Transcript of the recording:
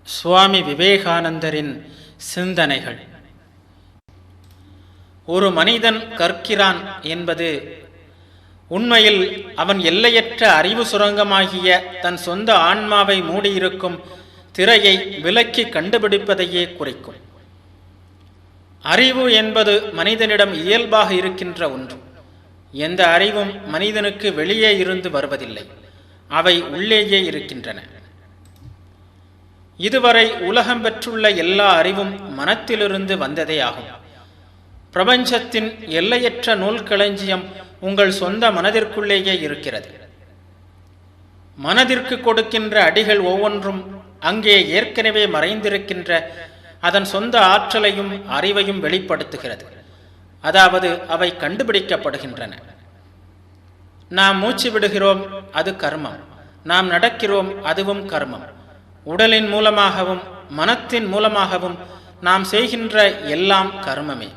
சுவாமி விவேகானந்தரின் சிந்தனைகள். ஒரு மனிதன் கற்கிறான் என்பது உண்மையில் அவன் எல்லையற்ற அறிவு சுரங்கமாகிய தன் சொந்த ஆன்மாவை மூடியிருக்கும் திரையை விலக்கி கண்டுபிடிப்பதையே குறிக்கும். அறிவு என்பது மனிதனிடம் இயல்பாக இருக்கின்ற ஒன்று. எந்த அறிவும் மனிதனுக்கு வெளியே இருந்து வருவதில்லை, அவை உள்ளேயே இருக்கின்றன. இதுவரை உலகம் பெற்றுள்ள எல்லா அறிவும் மனத்திலிருந்து வந்ததே ஆகும். பிரபஞ்சத்தின் எல்லையற்ற நூல்களஞ்சியம் உங்கள் சொந்த மனதிற்குள்ளேயே இருக்கிறது. மனதிற்கு கொடுக்கின்ற அடிகள் ஒவ்வொன்றும் அங்கே ஏற்கனவே மறைந்திருக்கின்ற அதன் சொந்த ஆற்றலையும் அறிவையும் வெளிப்படுத்துகிறது. அதாவது அவை கண்டுபிடிக்கப்படுகின்றன. நாம் மூச்சு விடுகிறோம், அது கர்மம். நாம் நடக்கிறோம், அதுவும் கர்மம். உடலின் மூலமாகவும் மனத்தின் மூலமாகவும் நாம் செய்கின்ற எல்லாம் கர்மமே.